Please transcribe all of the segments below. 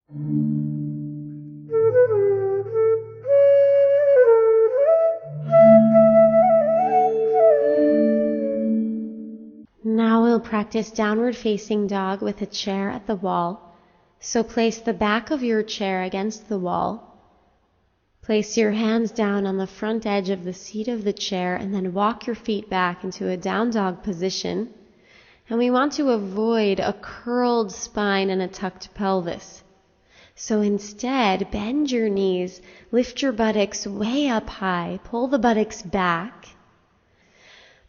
Now we'll practice downward facing dog with a chair at the wall. So place the back of your chair against the wall. Place your hands down on the front edge of the seat of the chair and then walk your feet back into a down dog position. And we want to avoid a curled spine and a tucked pelvis. So instead, bend your knees, lift your buttocks way up high, pull the buttocks back.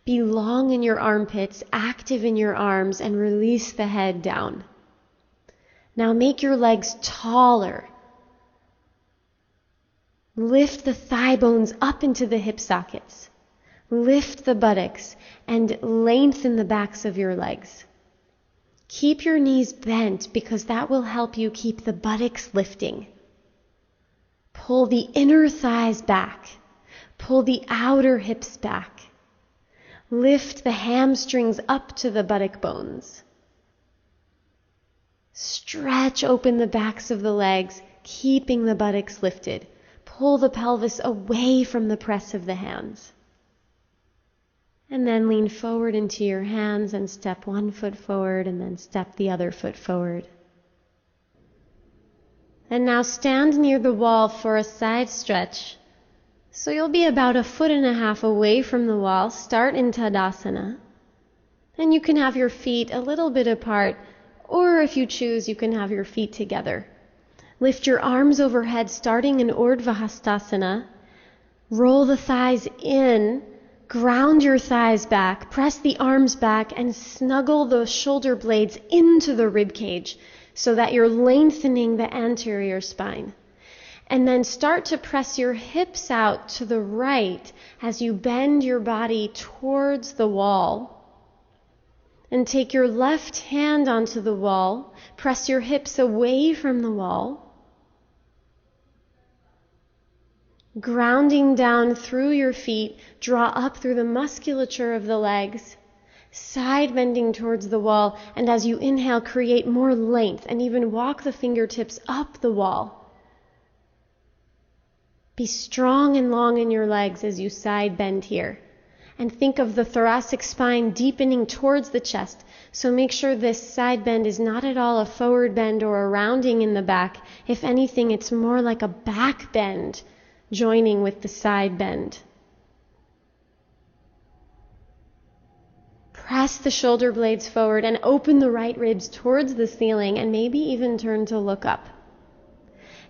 Be long in your armpits, active in your arms, and release the head down. Now make your legs taller. Lift the thigh bones up into the hip sockets. Lift the buttocks and lengthen the backs of your legs. Keep your knees bent because that will help you keep the buttocks lifting. Pull the inner thighs back. Pull the outer hips back. Lift the hamstrings up to the buttock bones. Stretch open the backs of the legs, keeping the buttocks lifted. Pull the pelvis away from the press of the hands. And then lean forward into your hands and step one foot forward and then step the other foot forward. And now stand near the wall for a side stretch. So you'll be about 1.5 feet away from the wall. Start in Tadasana. And you can have your feet a little bit apart, or if you choose, you can have your feet together. Lift your arms overhead, starting in Urdhva Hastasana. Roll the thighs in, ground your thighs back, press the arms back, and snuggle the shoulder blades into the rib cage so that you're lengthening the anterior spine. And then start to press your hips out to the right as you bend your body towards the wall. And take your left hand onto the wall. Press your hips away from the wall. Grounding down through your feet, draw up through the musculature of the legs. Side bending towards the wall. And as you inhale, create more length and even walk the fingertips up the wall. Be strong and long in your legs as you side bend here. And think of the thoracic spine deepening towards the chest. So make sure this side bend is not at all a forward bend or a rounding in the back. If anything, it's more like a back bend joining with the side bend. Press the shoulder blades forward and open the right ribs towards the ceiling and maybe even turn to look up.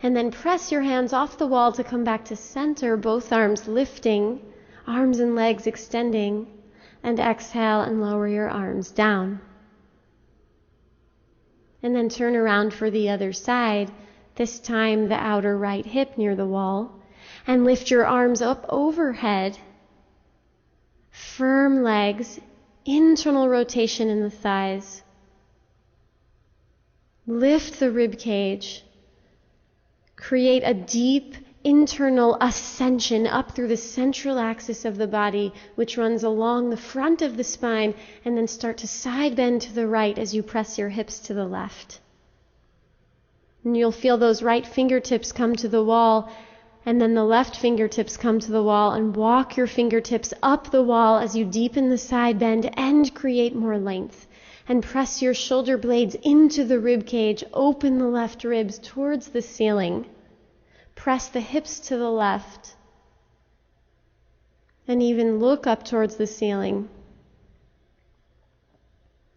And then press your hands off the wall to come back to center, both arms lifting, arms and legs extending, and exhale and lower your arms down. And then turn around for the other side, this time the outer right hip near the wall, and lift your arms up overhead. Firm legs, internal rotation in the thighs. Lift the rib cage. Create a deep internal ascension up through the central axis of the body, which runs along the front of the spine, and then start to side bend to the right as you press your hips to the left. And you'll feel those right fingertips come to the wall, and then the left fingertips come to the wall, and walk your fingertips up the wall as you deepen the side bend and create more length. And press your shoulder blades into the rib cage, open the left ribs towards the ceiling. Press the hips to the left. And even look up towards the ceiling.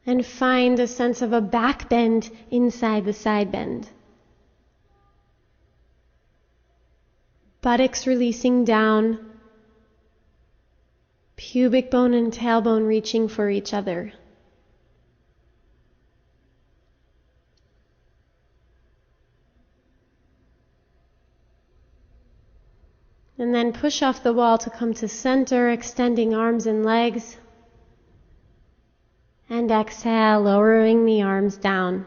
And find a sense of a back bend inside the side bend. Buttocks releasing down. Pubic bone and tailbone reaching for each other. And then push off the wall to come to center, extending arms and legs. And exhale, lowering the arms down.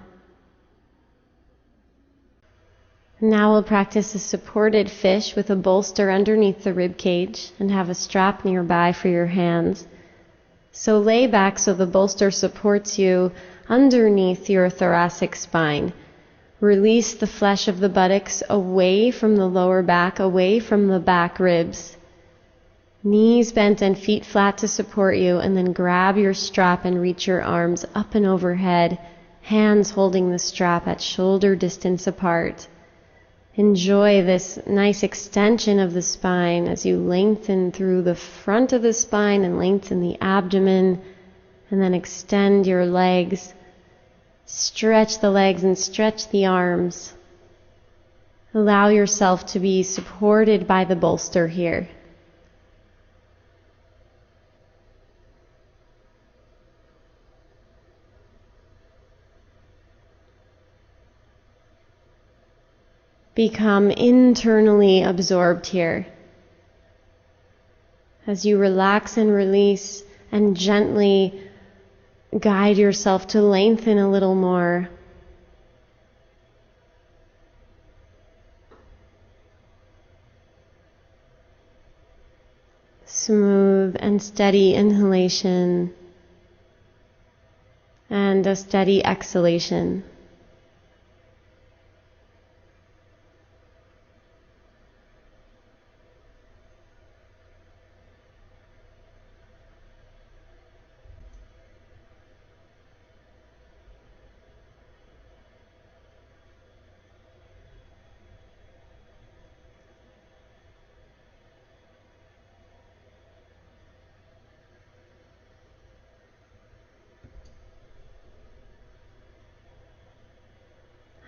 Now we'll practice a supported fish with a bolster underneath the rib cage and have a strap nearby for your hands. So lay back so the bolster supports you underneath your thoracic spine. Release the flesh of the buttocks away from the lower back, away from the back ribs. Knees bent and feet flat to support you, and then grab your strap and reach your arms up and overhead, hands holding the strap at shoulder distance apart. Enjoy this nice extension of the spine as you lengthen through the front of the spine and lengthen the abdomen, and then extend your legs. Stretch the legs and stretch the arms. Allow yourself to be supported by the bolster here. Become internally absorbed here. As you relax and release and gently guide yourself to lengthen a little more. Smooth and steady inhalation and a steady exhalation.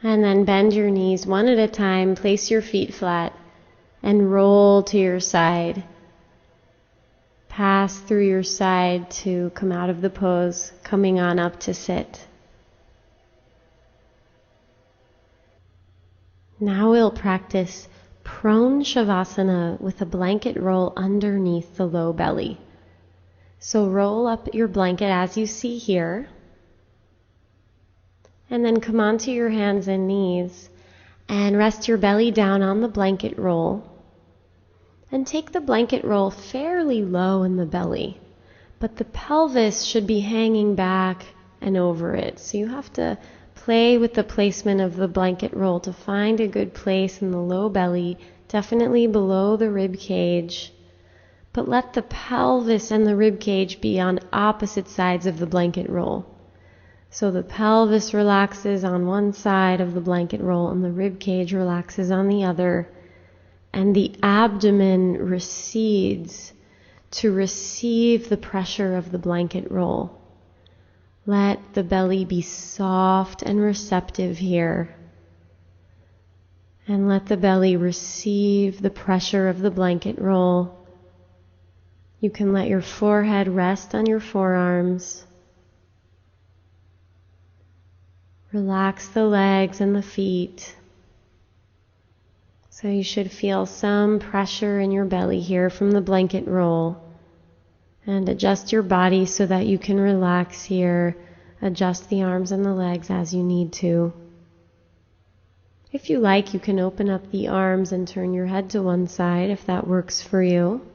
And then bend your knees one at a time, place your feet flat, and roll to your side. Pass through your side to come out of the pose, coming on up to sit. Now we'll practice prone shavasana with a blanket roll underneath the low belly. So roll up your blanket as you see here. And then come onto your hands and knees and rest your belly down on the blanket roll. And take the blanket roll fairly low in the belly, but the pelvis should be hanging back and over it. So you have to play with the placement of the blanket roll to find a good place in the low belly, definitely below the rib cage. But let the pelvis and the rib cage be on opposite sides of the blanket roll. So the pelvis relaxes on one side of the blanket roll and the rib cage relaxes on the other. And the abdomen recedes to receive the pressure of the blanket roll. Let the belly be soft and receptive here. And let the belly receive the pressure of the blanket roll. You can let your forehead rest on your forearms. Relax the legs and the feet. So you should feel some pressure in your belly here from the blanket roll. And adjust your body so that you can relax here. Adjust the arms and the legs as you need to. If you like, you can open up the arms and turn your head to one side if that works for you.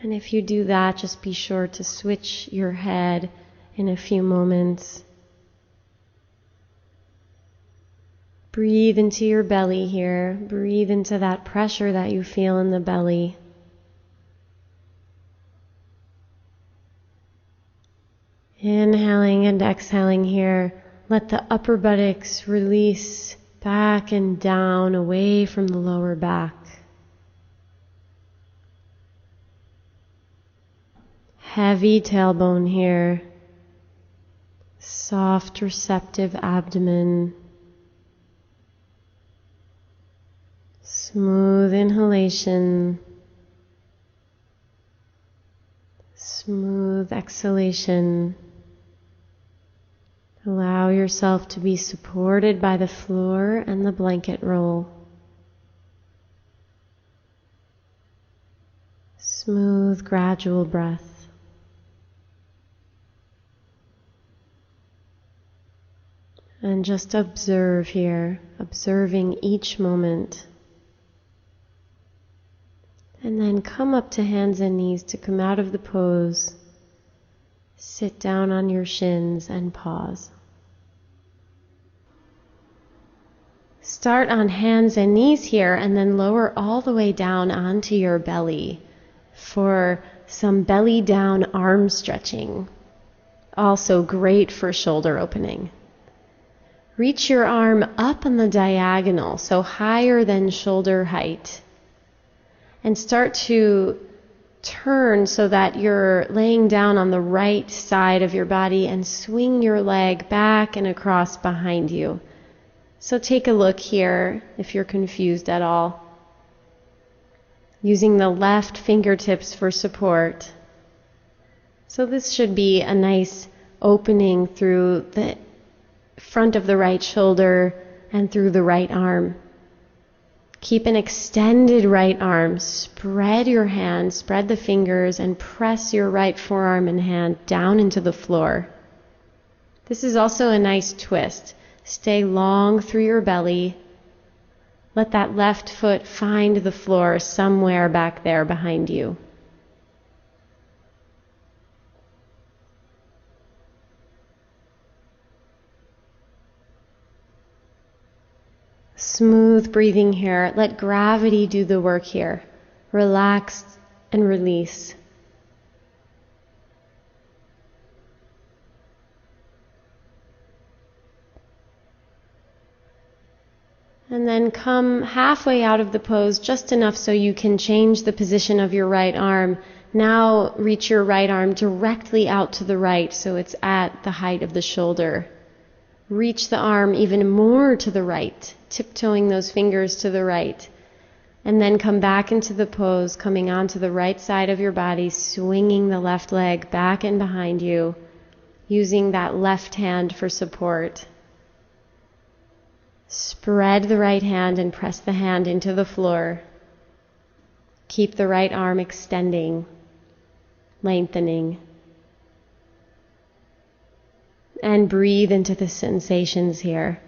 And if you do that, just be sure to switch your head in a few moments. Breathe into your belly here. Breathe into that pressure that you feel in the belly. Inhaling and exhaling here. Let the upper buttocks release back and down away from the lower back. Heavy tailbone here. Soft, receptive abdomen. Smooth inhalation, smooth exhalation. Allow yourself to be supported by the floor and the blanket roll. Smooth, gradual breath. And just observe here, observing each moment. And then come up to hands and knees to come out of the pose. Sit down on your shins and pause. Start on hands and knees here and then lower all the way down onto your belly for some belly down arm stretching. Also great for shoulder opening. Reach your arm up on the diagonal, so higher than shoulder height. And start to turn so that you're laying down on the right side of your body and swing your leg back and across behind you. So take a look here if you're confused at all. Using the left fingertips for support. So this should be a nice opening through the front of the right shoulder and through the right arm. Keep an extended right arm. Spread your hand, spread the fingers, and press your right forearm and hand down into the floor. This is also a nice twist. Stay long through your belly. Let that left foot find the floor somewhere back there behind you. Smooth breathing here. Let gravity do the work here. Relax and release. And then come halfway out of the pose, just enough so you can change the position of your right arm. Now reach your right arm directly out to the right so it's at the height of the shoulder. Reach the arm even more to the right, tiptoeing those fingers to the right. And then come back into the pose, coming onto the right side of your body, swinging the left leg back and behind you, using that left hand for support. Spread the right hand and press the hand into the floor. Keep the right arm extending, lengthening. And breathe into the sensations here.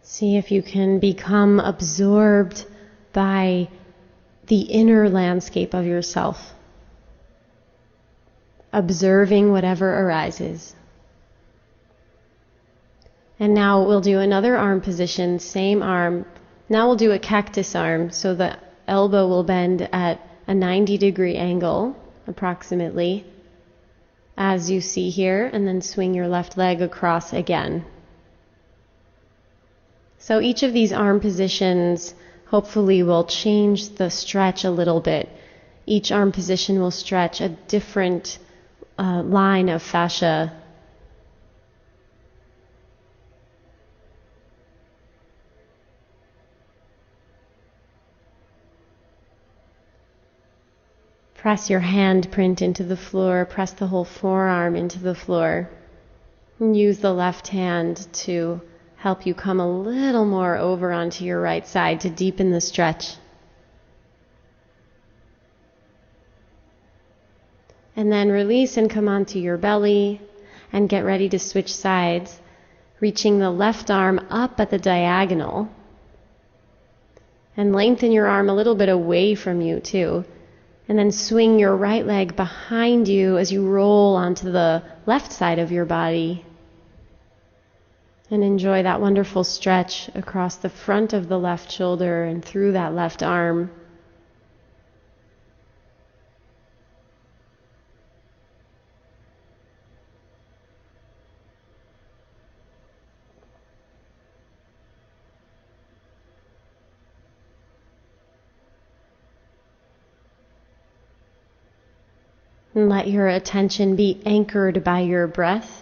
See if you can become absorbed by the inner landscape of yourself, observing whatever arises. And now we'll do another arm position, same arm. Now we'll do a cactus arm, so the elbow will bend at a 90-degree angle, approximately, as you see here, and then swing your left leg across again. So each of these arm positions hopefully will change the stretch a little bit. Each arm position will stretch a different line of fascia. Press your handprint into the floor, press the whole forearm into the floor. And use the left hand to help you come a little more over onto your right side to deepen the stretch. And then release and come onto your belly and get ready to switch sides, reaching the left arm up at the diagonal. And lengthen your arm a little bit away from you too. And then swing your right leg behind you as you roll onto the left side of your body. And enjoy that wonderful stretch across the front of the left shoulder and through that left arm. And let your attention be anchored by your breath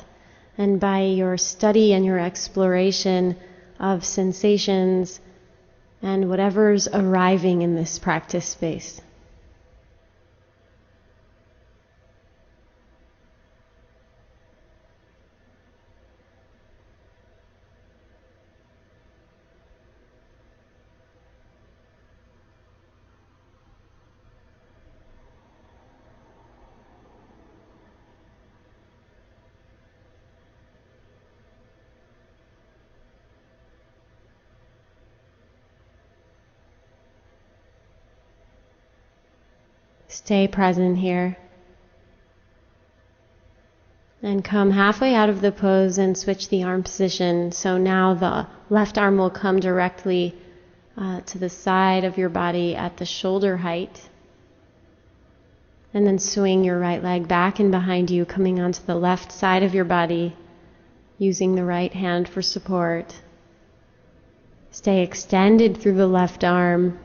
and by your study and your exploration of sensations and whatever's arriving in this practice space. Stay present here. And come halfway out of the pose and switch the arm position. So now the left arm will come directly to the side of your body at the shoulder height. And then swing your right leg back and behind you, coming onto the left side of your body, using the right hand for support. Stay extended through the left arm.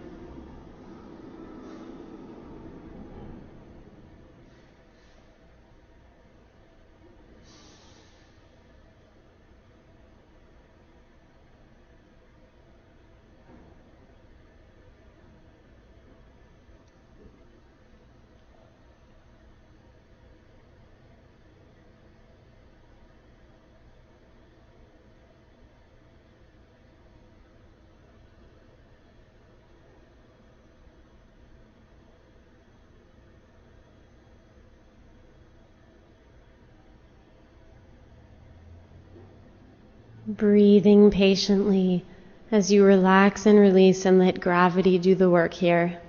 Breathing patiently as you relax and release and let gravity do the work here.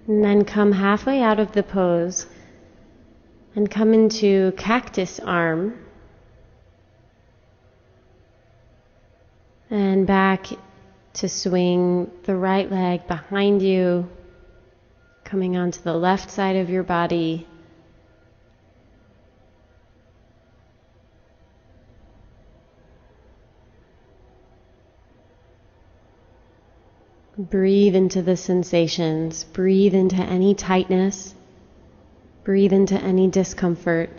And then come halfway out of the pose and come into cactus arm. And back to swing the right leg behind you, coming onto the left side of your body. Breathe into the sensations. Breathe into any tightness. Breathe into any discomfort.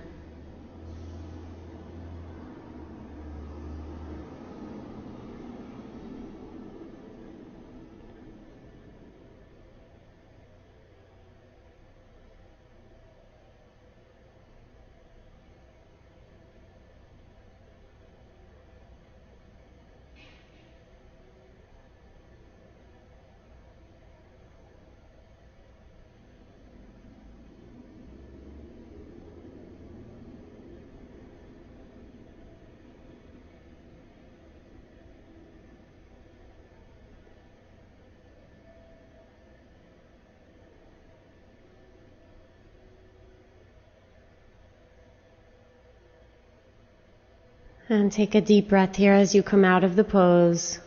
And take a deep breath here as you come out of the pose.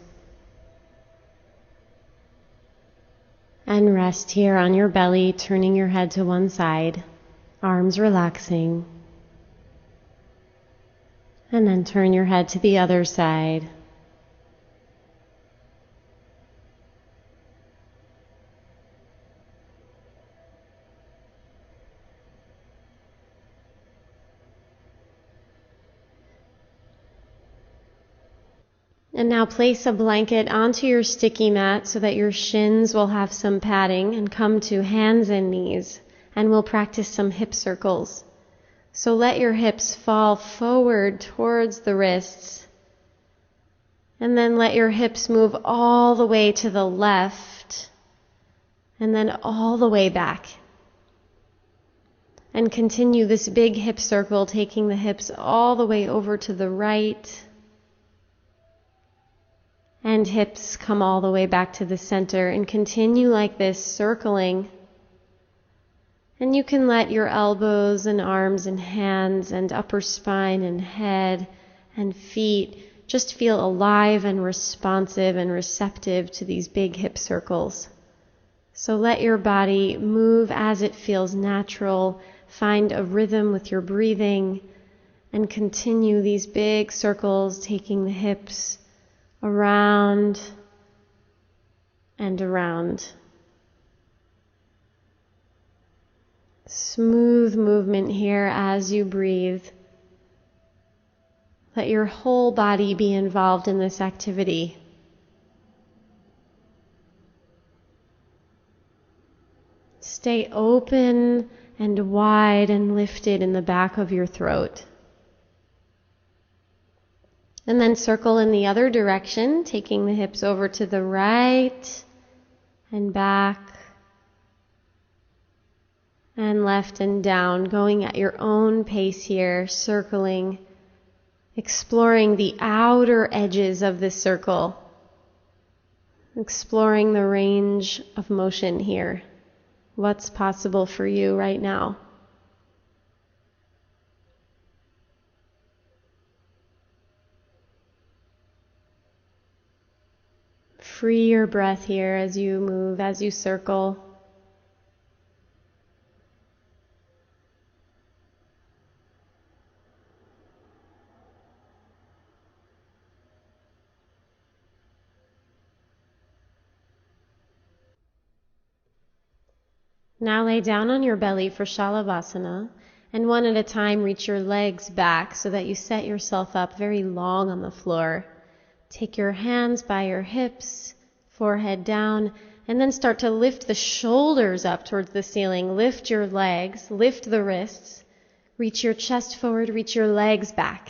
And rest here on your belly, turning your head to one side, arms relaxing. And then turn your head to the other side. And now place a blanket onto your sticky mat so that your shins will have some padding, and come to hands and knees, and we'll practice some hip circles. So let your hips fall forward towards the wrists, and then let your hips move all the way to the left, and then all the way back. And continue this big hip circle, taking the hips all the way over to the right, and hips come all the way back to the center, and continue like this, circling. And you can let your elbows and arms and hands and upper spine and head and feet just feel alive and responsive and receptive to these big hip circles. So let your body move as it feels natural. Find a rhythm with your breathing and continue these big circles, taking the hips around and around. Smooth movement here as you breathe. Let your whole body be involved in this activity. Stay open and wide and lifted in the back of your throat. And then circle in the other direction, taking the hips over to the right and back. and left and down, going at your own pace here, circling, exploring the outer edges of this circle, exploring the range of motion here. What's possible for you right now? Free your breath here as you move, as you circle. Now lay down on your belly for Shalabhasana, and one at a time reach your legs back so that you set yourself up very long on the floor. Take your hands by your hips, forehead down, and then start to lift the shoulders up towards the ceiling. Lift your legs, lift the wrists, reach your chest forward, reach your legs back,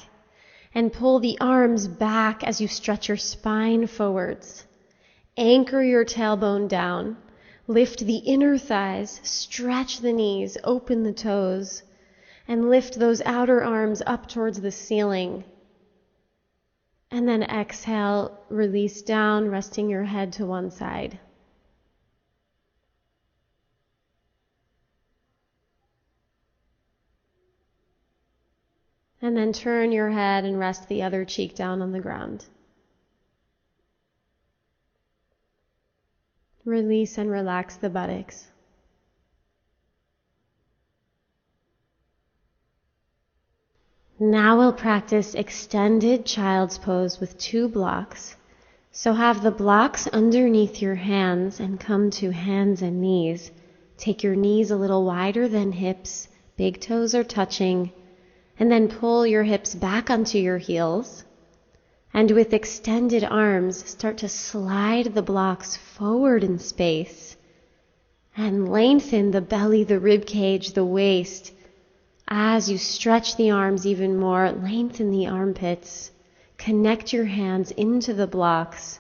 and pull the arms back as you stretch your spine forwards. Anchor your tailbone down. Lift the inner thighs, stretch the knees, open the toes, and lift those outer arms up towards the ceiling. And then exhale, release down, resting your head to one side. And then turn your head and rest the other cheek down on the ground. Release and relax the buttocks. Now we'll practice extended child's pose with 2 blocks. So have the blocks underneath your hands and come to hands and knees. Take your knees a little wider than hips, big toes are touching, and then pull your hips back onto your heels. And with extended arms, start to slide the blocks forward in space and lengthen the belly, the rib cage, the waist. As you stretch the arms even more, lengthen the armpits. Connect your hands into the blocks.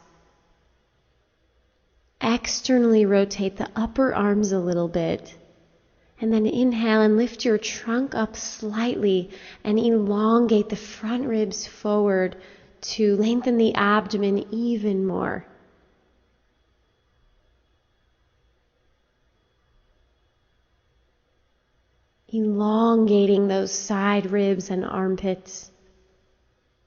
Externally rotate the upper arms a little bit. And then inhale and lift your trunk up slightly and elongate the front ribs forward to lengthen the abdomen even more. Elongating those side ribs and armpits.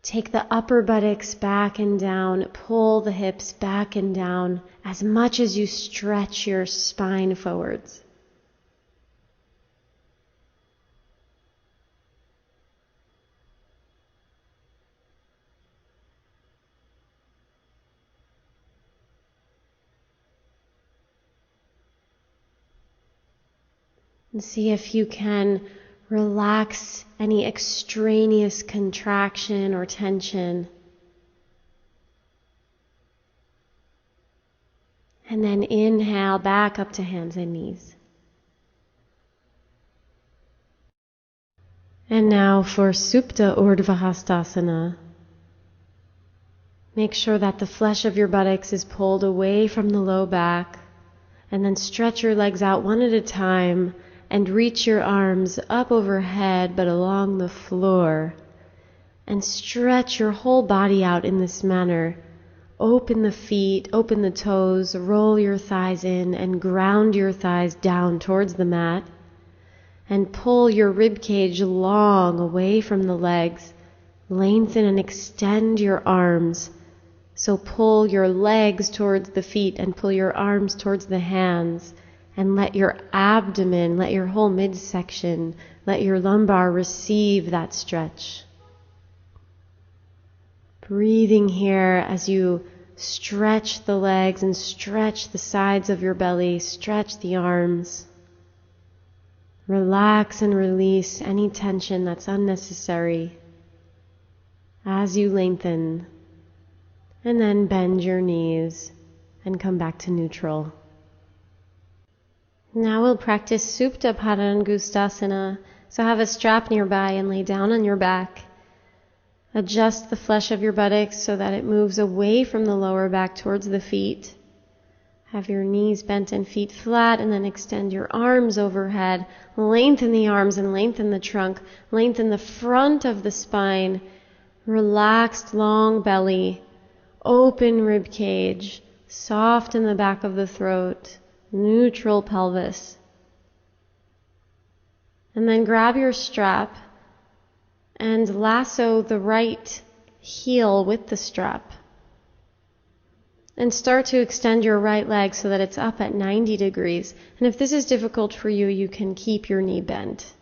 Take the upper buttocks back and down, pull the hips back and down as much as you stretch your spine forwards. And see if you can relax any extraneous contraction or tension. And then inhale back up to hands and knees. And now for Supta Urdhva Hastasana. Make sure that the flesh of your buttocks is pulled away from the low back, and then stretch your legs out one at a time and reach your arms up overhead but along the floor, and stretch your whole body out in this manner. Open the feet, open the toes, roll your thighs in and ground your thighs down towards the mat, and pull your rib cage long away from the legs. Lengthen and extend your arms. So pull your legs towards the feet and pull your arms towards the hands. And let your abdomen, let your whole midsection, let your lumbar receive that stretch. Breathing here as you stretch the legs and stretch the sides of your belly, stretch the arms. Relax and release any tension that's unnecessary as you lengthen. And then bend your knees and come back to neutral. Now we'll practice Supta Padangustasana. So have a strap nearby and lay down on your back. Adjust the flesh of your buttocks so that it moves away from the lower back towards the feet. Have your knees bent and feet flat, and then extend your arms overhead. Lengthen the arms and lengthen the trunk. Lengthen the front of the spine. Relaxed long belly. Open rib cage. Soft in the back of the throat. Neutral pelvis. And then grab your strap and lasso the right heel with the strap. And start to extend your right leg so that it's up at 90 degrees. And if this is difficult for you, you can keep your knee bent.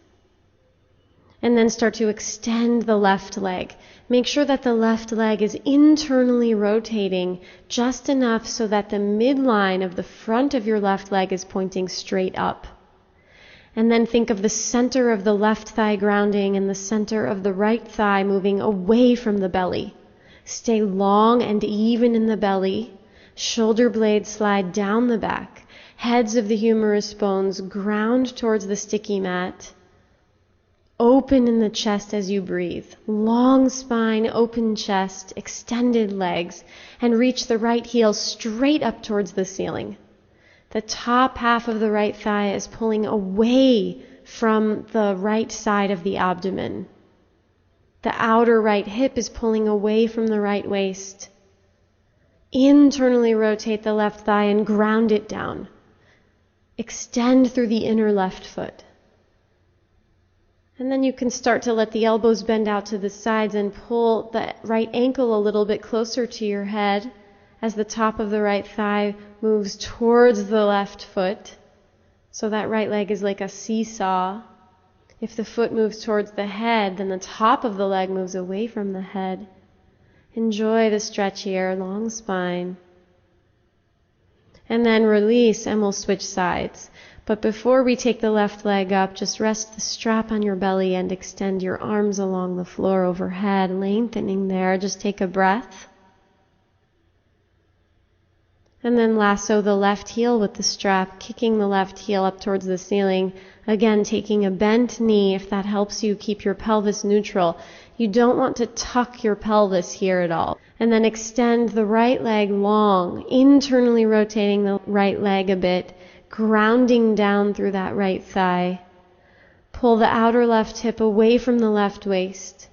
And then start to extend the left leg. Make sure that the left leg is internally rotating just enough so that the midline of the front of your left leg is pointing straight up. And then think of the center of the left thigh grounding and the center of the right thigh moving away from the belly. Stay long and even in the belly. Shoulder blades slide down the back. Heads of the humerus bones ground towards the sticky mat. Open in the chest as you breathe. Long spine, open chest, extended legs, and reach the right heel straight up towards the ceiling. The top half of the right thigh is pulling away from the right side of the abdomen. The outer right hip is pulling away from the right waist. Internally rotate the left thigh and ground it down. Extend through the inner left foot. And then you can start to let the elbows bend out to the sides and pull the right ankle a little bit closer to your head as the top of the right thigh moves towards the left foot. So that right leg is like a seesaw. If the foot moves towards the head, then the top of the leg moves away from the head. Enjoy the stretch here, long spine. And then release, and we'll switch sides. But before we take the left leg up, just rest the strap on your belly and extend your arms along the floor overhead, lengthening there. Just take a breath. And then lasso the left heel with the strap, kicking the left heel up towards the ceiling. Again, taking a bent knee if that helps you keep your pelvis neutral. You don't want to tuck your pelvis here at all. And then extend the right leg long, internally rotating the right leg a bit, grounding down through that right thigh. Pull the outer left hip away from the left waist.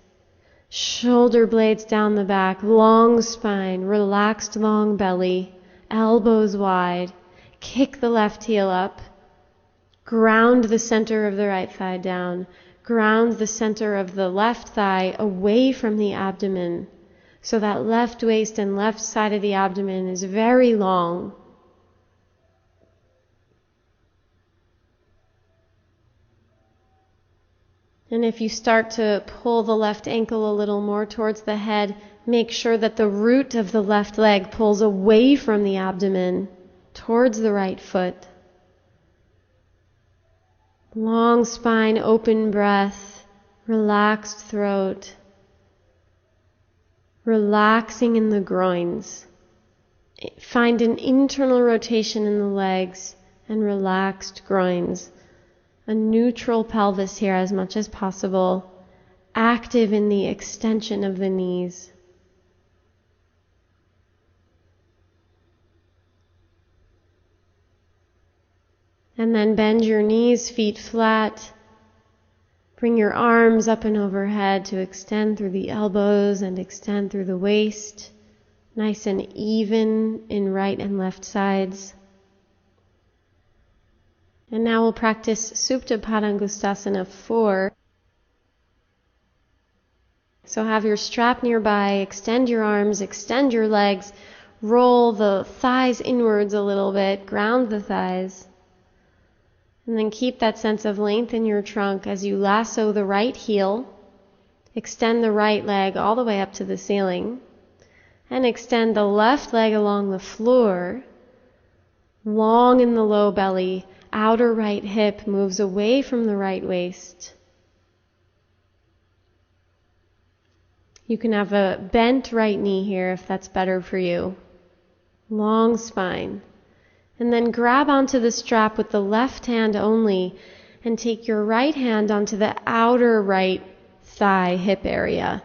Shoulder blades down the back, long spine, relaxed long belly, elbows wide. Kick the left heel up. Ground the center of the right thigh down. Ground the center of the left thigh away from the abdomen so that left waist and left side of the abdomen is very long. And if you start to pull the left ankle a little more towards the head, make sure that the root of the left leg pulls away from the abdomen towards the right foot. Long spine, open breath, relaxed throat, relaxing in the groins. Find an internal rotation in the legs and relaxed groins. A neutral pelvis here as much as possible, active in the extension of the knees. And then bend your knees, feet flat. Bring your arms up and overhead to extend through the elbows and extend through the waist. Nice and even in right and left sides. And now we'll practice Supta Padangusthasana 4. So have your strap nearby, extend your arms, extend your legs, roll the thighs inwards a little bit, ground the thighs. And then keep that sense of length in your trunk as you lasso the right heel, extend the right leg all the way up to the ceiling, and extend the left leg along the floor, long in the low belly, outer right hip moves away from the right waist. You can have a bent right knee here if that's better for you. Long spine. And then grab onto the strap with the left hand only and take your right hand onto the outer right thigh hip area.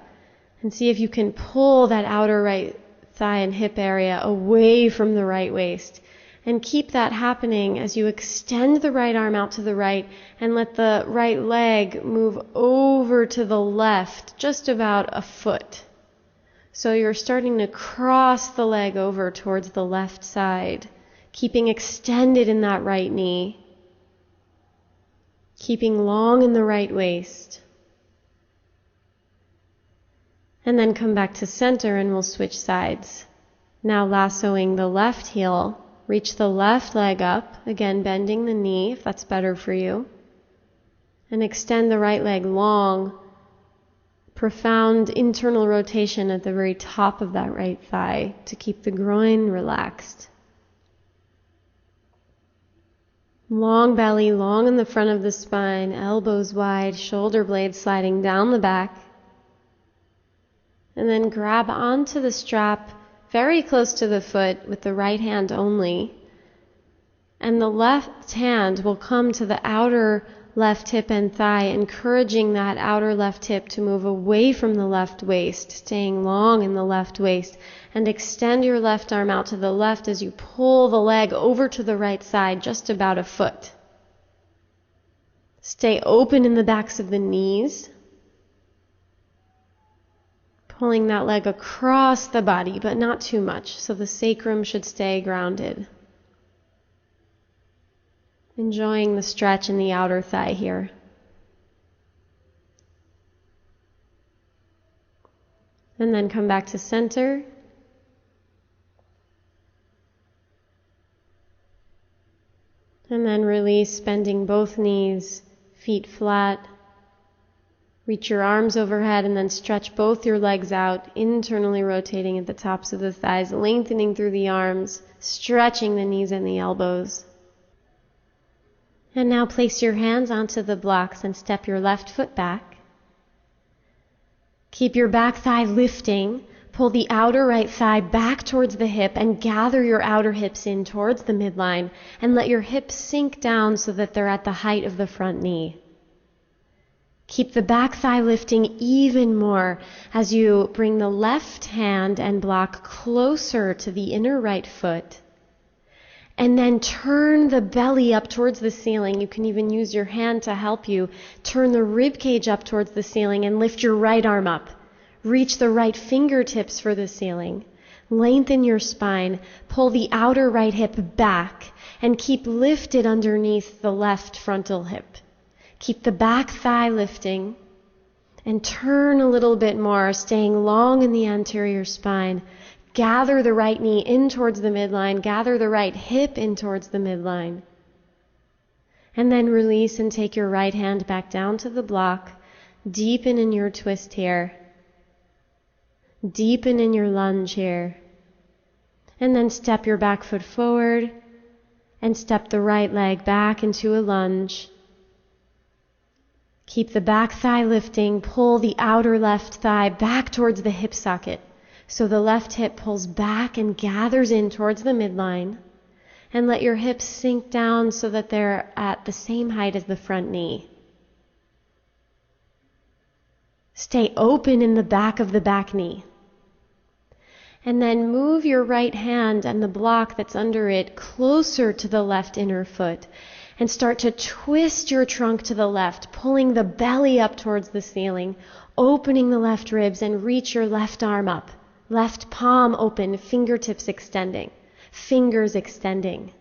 And see if you can pull that outer right thigh and hip area away from the right waist. And keep that happening as you extend the right arm out to the right and let the right leg move over to the left, just about a foot. So you're starting to cross the leg over towards the left side, keeping extended in that right knee, keeping long in the right waist. And then come back to center and we'll switch sides. Now lassoing the left heel. Reach the left leg up, again bending the knee if that's better for you. And extend the right leg long, profound internal rotation at the very top of that right thigh to keep the groin relaxed. Long belly, long in the front of the spine, elbows wide, shoulder blades sliding down the back. And then grab onto the strap very close to the foot with the right hand only. And the left hand will come to the outer left hip and thigh, encouraging that outer left hip to move away from the left waist, staying long in the left waist. And extend your left arm out to the left as you pull the leg over to the right side, just about a foot. Stay open in the backs of the knees. Pulling that leg across the body, but not too much, so the sacrum should stay grounded. Enjoying the stretch in the outer thigh here. And then come back to center. And then release, bending both knees, feet flat. Reach your arms overhead and then stretch both your legs out, internally rotating at the tops of the thighs, lengthening through the arms, stretching the knees and the elbows. And now place your hands onto the blocks and step your left foot back. Keep your back thigh lifting. Pull the outer right thigh back towards the hip and gather your outer hips in towards the midline and let your hips sink down so that they're at the height of the front knee. Keep the back thigh lifting even more as you bring the left hand and block closer to the inner right foot. And then turn the belly up towards the ceiling. You can even use your hand to help you. Turn the rib cage up towards the ceiling and lift your right arm up. Reach the right fingertips for the ceiling. Lengthen your spine. Pull the outer right hip back and keep lifted underneath the left frontal hip. Keep the back thigh lifting and turn a little bit more, staying long in the anterior spine. Gather the right knee in towards the midline. Gather the right hip in towards the midline. And then release and take your right hand back down to the block. Deepen in your twist here. Deepen in your lunge here. And then step your back foot forward and step the right leg back into a lunge. Keep the back thigh lifting. Pull the outer left thigh back towards the hip socket. So the left hip pulls back and gathers in towards the midline. And let your hips sink down so that they're at the same height as the front knee. Stay open in the back of the back knee. And then move your right hand and the block that's under it closer to the left inner foot. And start to twist your trunk to the left, pulling the belly up towards the ceiling, opening the left ribs and reach your left arm up. Left palm open, fingertips extending, fingers extending.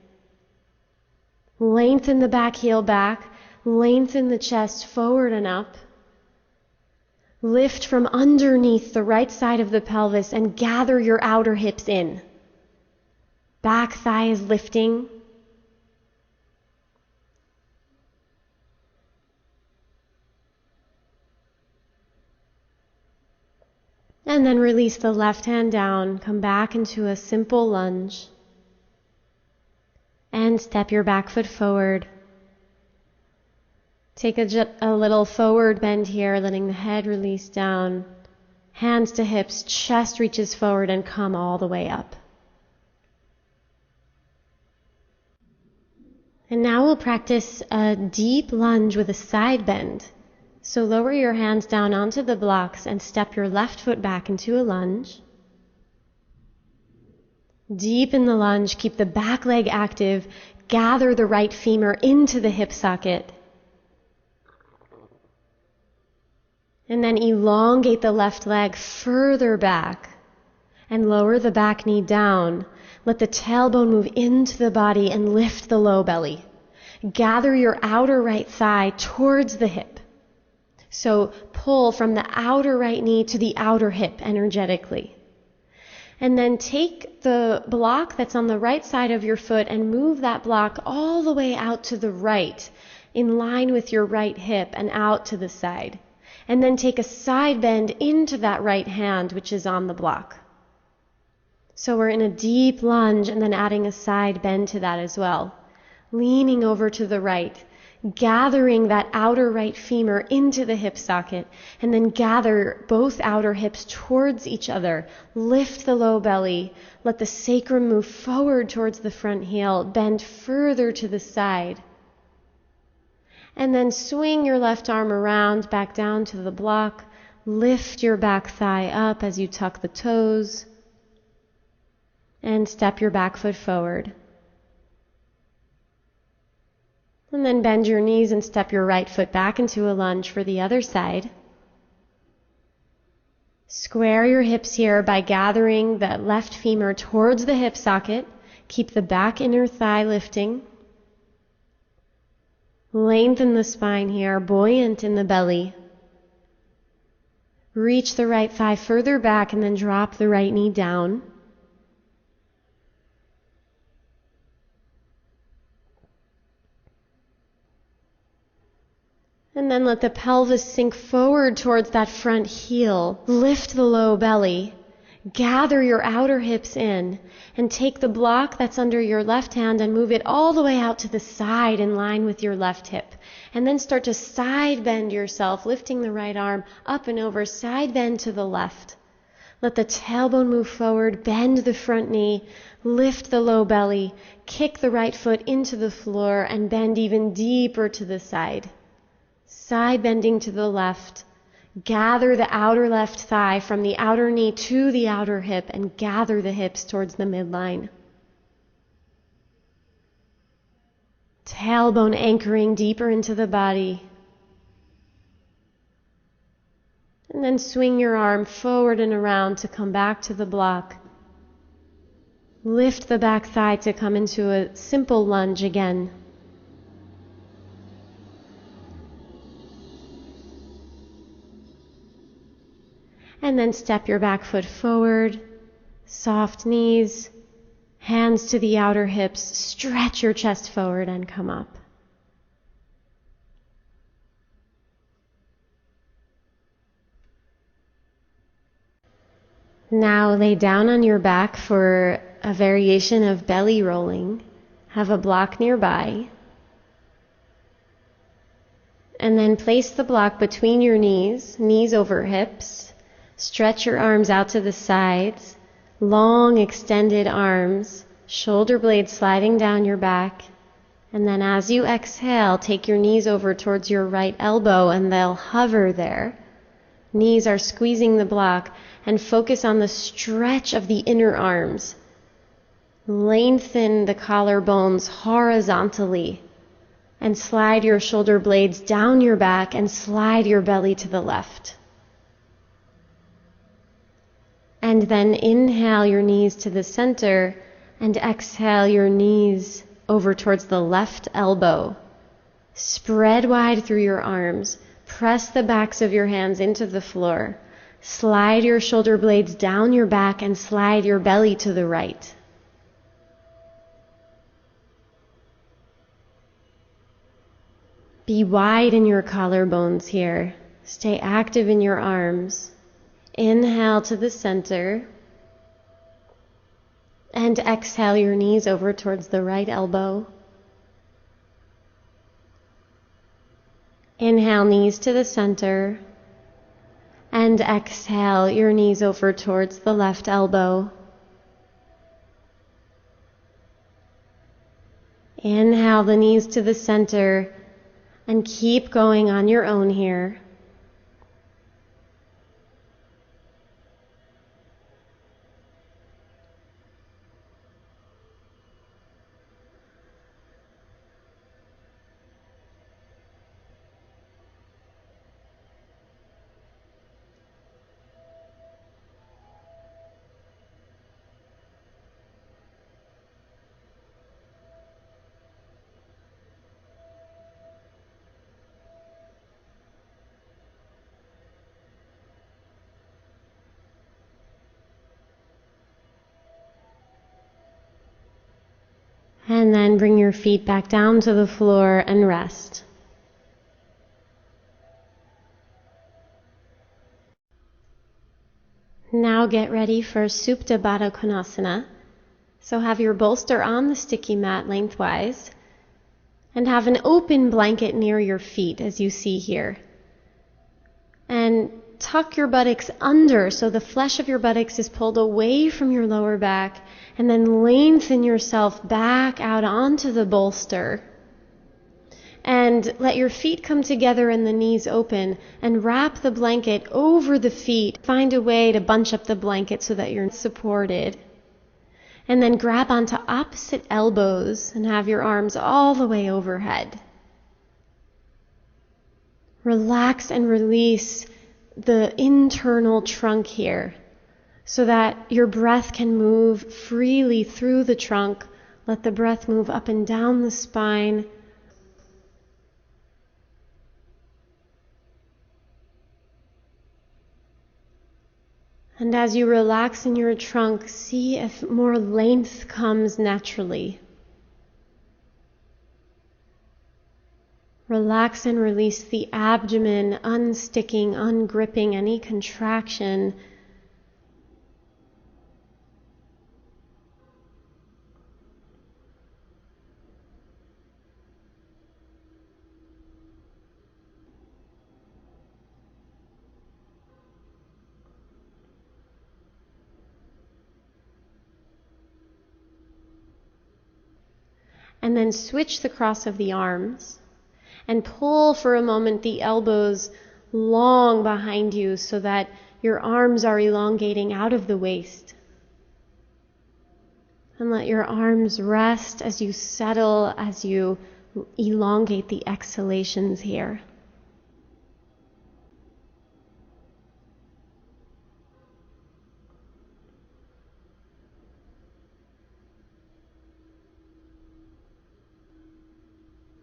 Lengthen the back heel back, lengthen the chest forward and up. Lift from underneath the right side of the pelvis and gather your outer hips in. Back thigh is lifting. And then release the left hand down, come back into a simple lunge. And step your back foot forward. Take a little forward bend here, letting the head release down. Hands to hips, chest reaches forward and come all the way up. And now we'll practice a deep lunge with a side bend. So lower your hands down onto the blocks and step your left foot back into a lunge. Deepen the lunge, keep the back leg active, gather the right femur into the hip socket. And then elongate the left leg further back and lower the back knee down. Let the tailbone move into the body and lift the low belly. Gather your outer right thigh towards the hip. So pull from the outer right knee to the outer hip energetically. And then take the block that's on the right side of your foot and move that block all the way out to the right, in line with your right hip and out to the side. And then take a side bend into that right hand, which is on the block. So we're in a deep lunge and then adding a side bend to that as well. Leaning over to the right, gathering that outer right femur into the hip socket, and then gather both outer hips towards each other. Lift the low belly. Let the sacrum move forward towards the front heel. Bend further to the side. And then swing your left arm around, back down to the block. Lift your back thigh up as you tuck the toes. And step your back foot forward. And then bend your knees and step your right foot back into a lunge for the other side. Square your hips here by gathering the left femur towards the hip socket. Keep the back inner thigh lifting. Lengthen the spine here, buoyant in the belly. Reach the right thigh further back and then drop the right knee down. And then let the pelvis sink forward towards that front heel. Lift the low belly. Gather your outer hips in and take the block that's under your left hand and move it all the way out to the side in line with your left hip. And then start to side bend yourself, lifting the right arm up and over, side bend to the left. Let the tailbone move forward, bend the front knee, lift the low belly, kick the right foot into the floor and bend even deeper to the side. Side bending to the left. Gather the outer left thigh from the outer knee to the outer hip and gather the hips towards the midline. Tailbone anchoring deeper into the body. And then swing your arm forward and around to come back to the block. Lift the back thigh to come into a simple lunge again. And then step your back foot forward, soft knees, hands to the outer hips, stretch your chest forward and come up. Now lay down on your back for a variation of belly rolling. Have a block nearby. And then place the block between your knees, knees over hips. Stretch your arms out to the sides, long extended arms, shoulder blades sliding down your back. And then as you exhale, take your knees over towards your right elbow and they'll hover there. Knees are squeezing the block and focus on the stretch of the inner arms. Lengthen the collarbones horizontally and slide your shoulder blades down your back and slide your belly to the left. And then inhale your knees to the center and exhale your knees over towards the left elbow. Spread wide through your arms. Press the backs of your hands into the floor. Slide your shoulder blades down your back and slide your belly to the right. Be wide in your collarbones here. Stay active in your arms. Inhale to the center. And exhale your knees over towards the right elbow. Inhale, knees to the center. And exhale your knees over towards the left elbow. Inhale the knees to the center and keep going on your own here. And then bring your feet back down to the floor and rest. Now get ready for Supta Baddha Konasana. So have your bolster on the sticky mat lengthwise and have an open blanket near your feet as you see here. And tuck your buttocks under so the flesh of your buttocks is pulled away from your lower back, and then lengthen yourself back out onto the bolster. And let your feet come together and the knees open, and wrap the blanket over the feet. Find a way to bunch up the blanket so that you're supported. And then grab onto opposite elbows and have your arms all the way overhead. Relax and release the internal trunk here so that your breath can move freely through the trunk. Let the breath move up and down the spine. And as you relax in your trunk, see if more length comes naturally. Relax and release the abdomen, unsticking, ungripping any contraction. And then switch the cross of the arms and pull for a moment the elbows long behind you so that your arms are elongating out of the waist. And let your arms rest as you settle, as you elongate the exhalations here.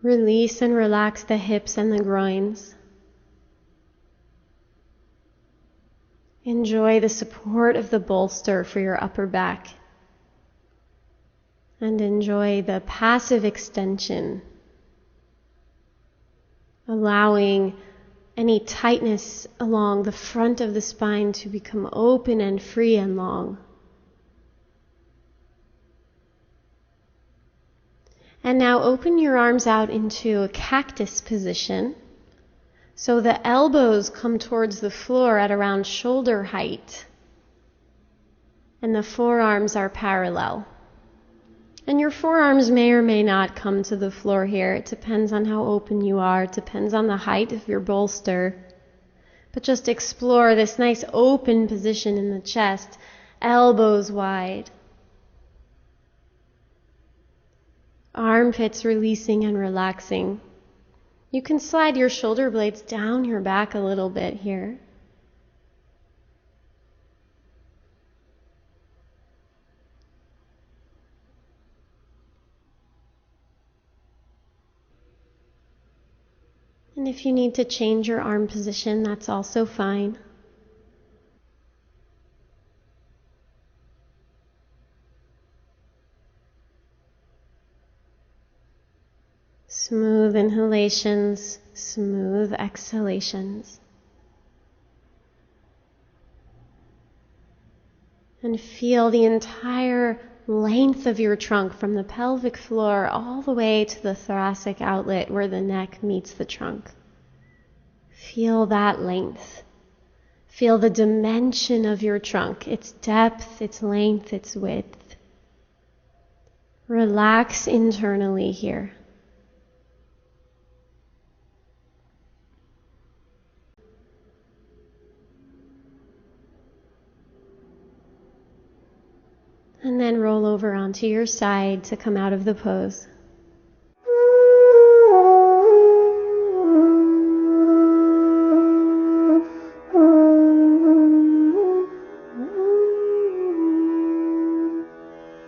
Release and relax the hips and the groins. Enjoy the support of the bolster for your upper back. And enjoy the passive extension, allowing any tightness along the front of the spine to become open and free and long. And now open your arms out into a cactus position. So the elbows come towards the floor at around shoulder height. And the forearms are parallel. And your forearms may or may not come to the floor here. It depends on how open you are. It depends on the height of your bolster. But just explore this nice open position in the chest, elbows wide. Armpits releasing and relaxing. You can slide your shoulder blades down your back a little bit here. And if you need to change your arm position, that's also fine. Smooth inhalations, smooth exhalations. And feel the entire length of your trunk from the pelvic floor all the way to the thoracic outlet where the neck meets the trunk. Feel that length. Feel the dimension of your trunk, its depth, its length, its width. Relax internally here. And then roll over onto your side to come out of the pose.